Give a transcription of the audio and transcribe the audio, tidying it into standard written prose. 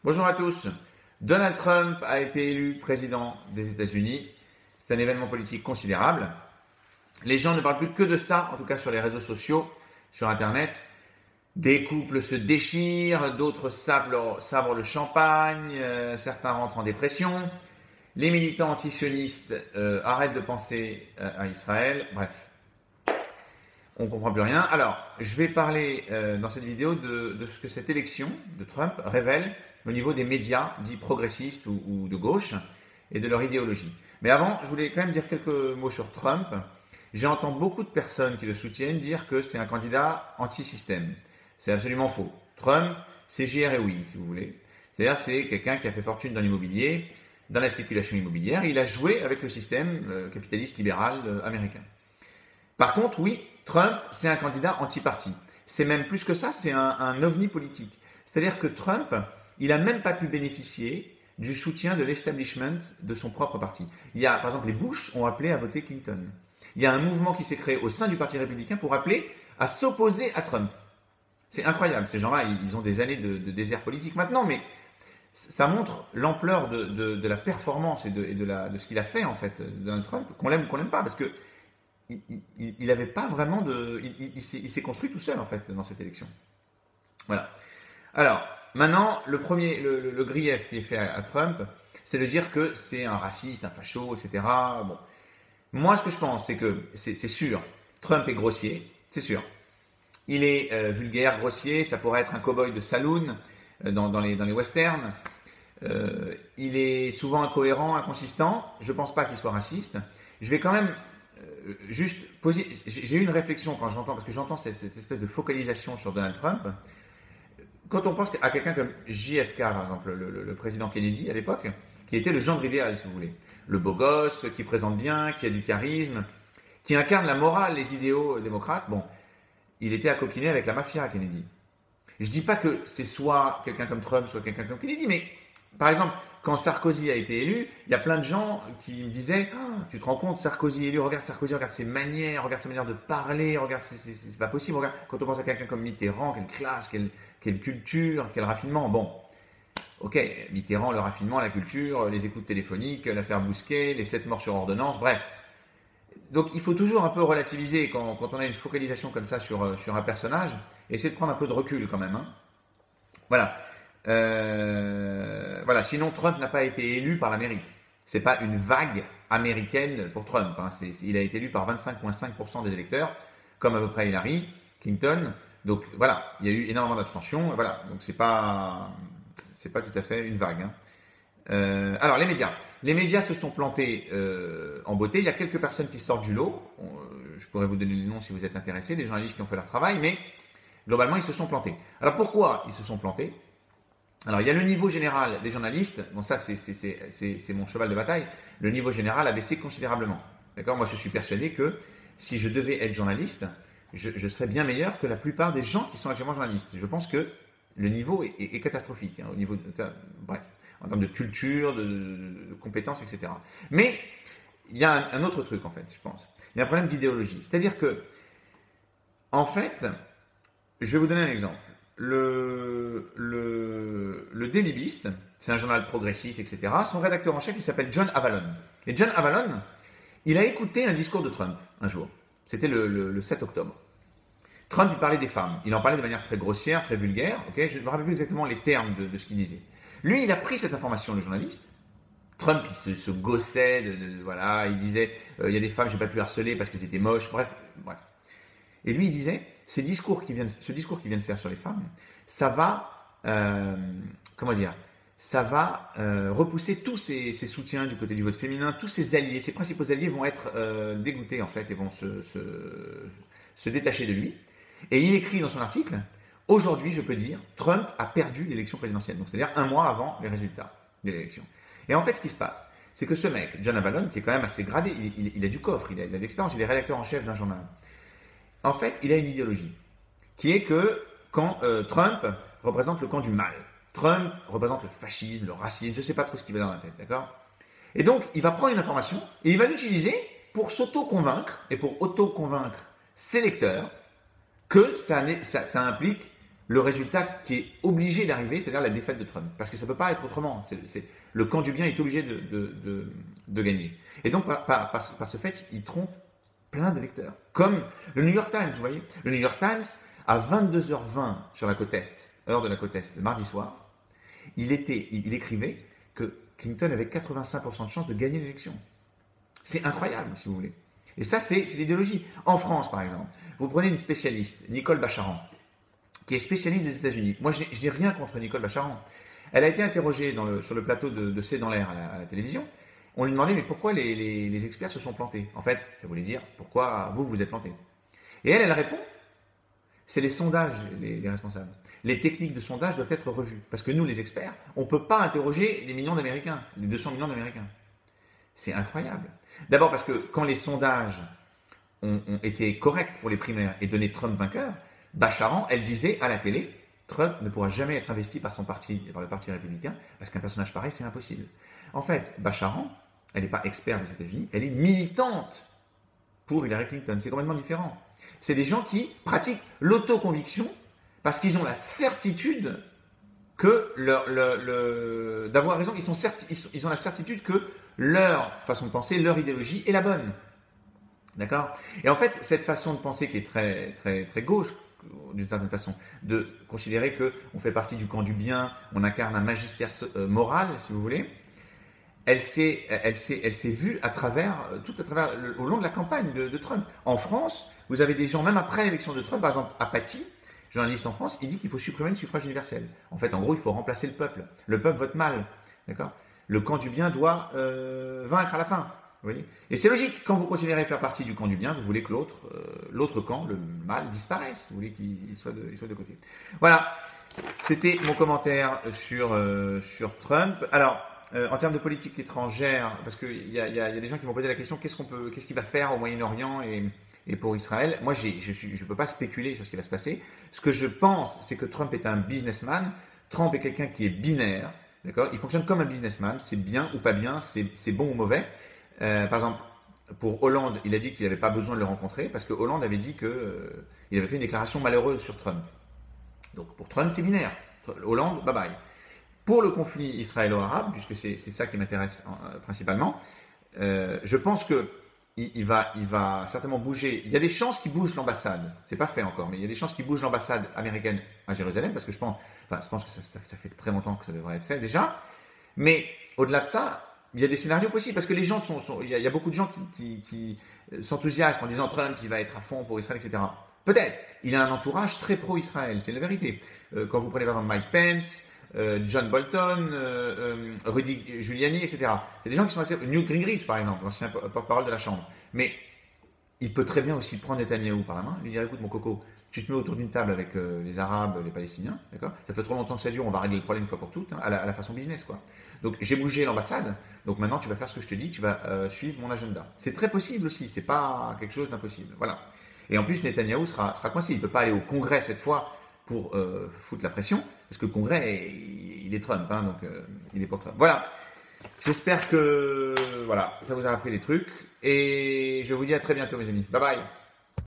Bonjour à tous. Donald Trump a été élu président des États-Unis. C'est un événement politique considérable. Les gens ne parlent plus que de ça, en tout cas sur les réseaux sociaux, sur Internet. Des couples se déchirent, d'autres sabrent le champagne, certains rentrent en dépression. Les militants antisionistes arrêtent de penser à Israël. Bref, on ne comprend plus rien. Alors, je vais parler dans cette vidéo de ce que cette élection de Trump révèle au niveau des médias dits progressistes ou de gauche et de leur idéologie. Mais avant, je voulais quand même dire quelques mots sur Trump. J'entends beaucoup de personnes qui le soutiennent dire que c'est un candidat anti-système. C'est absolument faux. Trump, c'est J.R. Ewing, si vous voulez. C'est-à-dire, c'est quelqu'un qui a fait fortune dans l'immobilier, dans la spéculation immobilière. Il a joué avec le système capitaliste libéral américain. Par contre, oui, Trump, c'est un candidat anti-parti. C'est même plus que ça, c'est un ovni politique. C'est-à-dire que Trump, il n'a même pas pu bénéficier du soutien de l'establishment de son propre parti. Il y a, par exemple, les Bush ont appelé à voter Clinton. Il y a un mouvement qui s'est créé au sein du Parti républicain pour appeler à s'opposer à Trump. C'est incroyable, ces gens-là, ils ont des années de désert politique maintenant, mais ça montre l'ampleur de la performance et de ce qu'il a fait, en fait, Donald Trump, qu'on l'aime ou qu'on l'aime pas, parce que il n'avait pas vraiment de... Il s'est construit tout seul, en fait, dans cette élection. Voilà. Alors, maintenant, le grief qui est fait à Trump, c'est de dire que c'est un raciste, un facho, etc. Bon. Moi, ce que je pense, c'est que, c'est sûr, Trump est grossier, c'est sûr. Il est vulgaire, grossier, ça pourrait être un cow-boy de saloon dans les westerns. Il est souvent incohérent, inconsistant. Je ne pense pas qu'il soit raciste. Je vais quand même juste poser... J'ai eu une réflexion quand j'entends, parce que j'entends cette espèce de focalisation sur Donald Trump. Quand on pense à quelqu'un comme JFK, par exemple, le président Kennedy à l'époque, qui était le gendre idéal, si vous voulez. Le beau gosse, qui présente bien, qui a du charisme, qui incarne la morale, les idéaux démocrates. Bon, il était à coquiner avec la mafia, Kennedy. Je ne dis pas que c'est soit quelqu'un comme Trump, soit quelqu'un comme Kennedy, mais par exemple, quand Sarkozy a été élu, il y a plein de gens qui me disaient oh, « Tu te rends compte, Sarkozy élu, regarde Sarkozy, regarde ses manières, regarde sa manière de parler, regarde, c'est pas possible. Regarde. Quand on pense à quelqu'un comme Mitterrand, quelle classe, quelle culture, quel raffinement. » Bon, ok, Mitterrand, le raffinement, la culture, les écoutes téléphoniques, l'affaire Bousquet, les 7 morts sur ordonnance, bref. Donc il faut toujours un peu relativiser quand on a une focalisation comme ça sur un personnage, et essayer de prendre un peu de recul quand même. Hein. Voilà. Voilà. Sinon, Trump n'a pas été élu par l'Amérique. Ce n'est pas une vague américaine pour Trump. Hein. Il a été élu par 25,5% des électeurs, comme à peu près Hillary Clinton. Donc voilà, il y a eu énormément d'abstention. Voilà. Donc c'est pas tout à fait une vague. Hein. Alors les médias. Les médias se sont plantés en beauté. Il y a quelques personnes qui sortent du lot. Je pourrais vous donner les noms si vous êtes intéressés, des journalistes qui ont fait leur travail, mais globalement, ils se sont plantés. Alors pourquoi ils se sont plantés? Alors il y a le niveau général des journalistes. Bon, ça, c'est mon cheval de bataille. Le niveau général a baissé considérablement. D'accord? Moi, je suis persuadé que si je devais être journaliste, je serais bien meilleur que la plupart des gens qui sont actuellement journalistes. Je pense que le niveau est catastrophique. Hein, au niveau bref. En termes de culture, de compétences, etc. Mais il y a un autre truc, en fait, je pense. Il y a un problème d'idéologie. C'est-à-dire que, en fait, je vais vous donner un exemple. Le Daily Beast, c'est un journal progressiste, etc. Son rédacteur en chef, il s'appelle John Avallone. Et John Avallone, il a écouté un discours de Trump, un jour. C'était le 7 octobre. Trump, il parlait des femmes. Il en parlait de manière très grossière, très vulgaire. Okay, je ne me rappelle plus exactement les termes de ce qu'il disait. Lui, il a pris cette information, le journaliste. Trump, il se gossait, voilà, il disait il y a des femmes, je n'ai pas pu harceler parce qu'elles étaient moches, bref. Et lui, il disait ce discours qu'il vient de faire sur les femmes, ça va, ça va repousser tous ses soutiens du côté du vote féminin, tous ses alliés, ses principaux alliés vont être dégoûtés en fait et vont se détacher de lui. Et il écrit dans son article. Aujourd'hui, je peux dire, Trump a perdu l'élection présidentielle. Donc, c'est-à-dire un mois avant les résultats de l'élection. Et en fait, ce qui se passe, c'est que ce mec, John Avallone, qui est quand même assez gradé, il a du coffre, il a de l'expérience, il est rédacteur en chef d'un journal. En fait, il a une idéologie qui est que quand Trump représente le camp du mal, Trump représente le fascisme, le racisme, je ne sais pas trop ce qu'il va dans la tête, d'accord? Et donc, il va prendre une information et il va l'utiliser pour s'auto-convaincre et pour auto-convaincre ses lecteurs que ça implique le résultat qui est obligé d'arriver, c'est-à-dire la défaite de Trump. Parce que ça ne peut pas être autrement. Le camp du bien est obligé de gagner. Et donc, par ce fait, il trompe plein de lecteurs. Comme le New York Times, vous voyez. Le New York Times, à 22h20 sur la côte Est, heure de la côte Est, le mardi soir, il écrivait que Clinton avait 85% de chances de gagner l'élection. C'est incroyable, si vous voulez. Et ça, c'est l'idéologie. En France, par exemple, vous prenez une spécialiste, Nicole Bacharan, qui est spécialiste des États-Unis. Moi, je n'ai rien contre Nicole Bacharan. Elle a été interrogée sur le plateau de C'est dans l'air à la télévision. On lui demandait, mais pourquoi les experts se sont plantés? En fait, ça voulait dire, pourquoi vous êtes plantés? Et elle répond, c'est les sondages, les responsables. Les techniques de sondage doivent être revues. Parce que nous, les experts, on ne peut pas interroger des millions d'Américains, les 200 millions d'Américains. C'est incroyable. D'abord parce que quand les sondages ont été corrects pour les primaires et donné Trump vainqueur, Bacharan, elle disait à la télé, Trump ne pourra jamais être investi par le parti républicain, parce qu'un personnage pareil, c'est impossible. En fait, Bacharan, elle n'est pas experte des États-Unis, elle est militante pour Hillary Clinton. C'est complètement différent. C'est des gens qui pratiquent l'autoconviction parce qu'ils ont la certitude que d'avoir raison, ils ont la certitude que leur façon de penser, leur idéologie est la bonne. D'accord? Et en fait, cette façon de penser qui est très, très, très gauche, d'une certaine façon, de considérer qu'on fait partie du camp du bien, on incarne un magistère moral, si vous voulez, elle s'est vue au long de la campagne de Trump. En France, vous avez des gens, même après l'élection de Trump, par exemple, Apathy, journaliste en France, il dit qu'il faut supprimer le suffrage universel. En fait, en gros, il faut remplacer le peuple. Le peuple vote mal. D'accord? Le camp du bien doit vaincre à la fin. Vous voyez? Et c'est logique, quand vous considérez faire partie du camp du bien, vous voulez que l'autre camp, le mal, disparaisse. Vous voulez qu'il soit de côté. Voilà, c'était mon commentaire sur Trump. Alors, en termes de politique étrangère, parce qu'il y a des gens qui m'ont posé la question, qu'est-ce qu'il va faire au Moyen-Orient et pour Israël? Moi, je ne peux pas spéculer sur ce qui va se passer. Ce que je pense, c'est que Trump est un businessman. Trump est quelqu'un qui est binaire. D'accord? Il fonctionne comme un businessman. C'est bien ou pas bien, c'est bon ou mauvais. Par exemple, pour Hollande, il a dit qu'il n'avait pas besoin de le rencontrer parce que Hollande avait dit qu'il avait fait une déclaration malheureuse sur Trump. Donc pour Trump, c'est binaire. Hollande, bye bye. Pour le conflit israélo-arabe, puisque c'est ça qui m'intéresse principalement, je pense qu'il va certainement bouger. Il y a des chances qu'il bouge l'ambassade. C'est pas fait encore, mais il y a des chances qu'il bouge l'ambassade américaine à Jérusalem parce que je pense que ça fait très longtemps que ça devrait être fait déjà. Mais au-delà de ça, il y a des scénarios possibles parce que les gens il y a beaucoup de gens qui s'enthousiasment en disant Trump qui va être à fond pour Israël, etc. Peut-être. Il a un entourage très pro-Israël, c'est la vérité. Quand vous prenez par exemple Mike Pence, John Bolton, Rudy Giuliani, etc. C'est des gens qui sont assez... Newt Gingrich, par exemple, l'ancien porte-parole de la Chambre. Mais il peut très bien aussi prendre Netanyahou par la main et lui dire écoute mon coco, tu te mets autour d'une table avec les Arabes, les Palestiniens, d'accord? Ça fait trop longtemps que ça dure, on va régler le problème une fois pour toutes, hein, à la façon business, quoi. Donc j'ai bougé l'ambassade, donc maintenant tu vas faire ce que je te dis, tu vas suivre mon agenda. C'est très possible aussi, c'est pas quelque chose d'impossible. Voilà. Et en plus, Netanyahou sera coincé, il ne peut pas aller au Congrès cette fois pour foutre la pression, parce que le Congrès, il est Trump, hein, donc il est pour Trump. Voilà. J'espère que ça vous a appris des trucs, et je vous dis à très bientôt mes amis. Bye bye.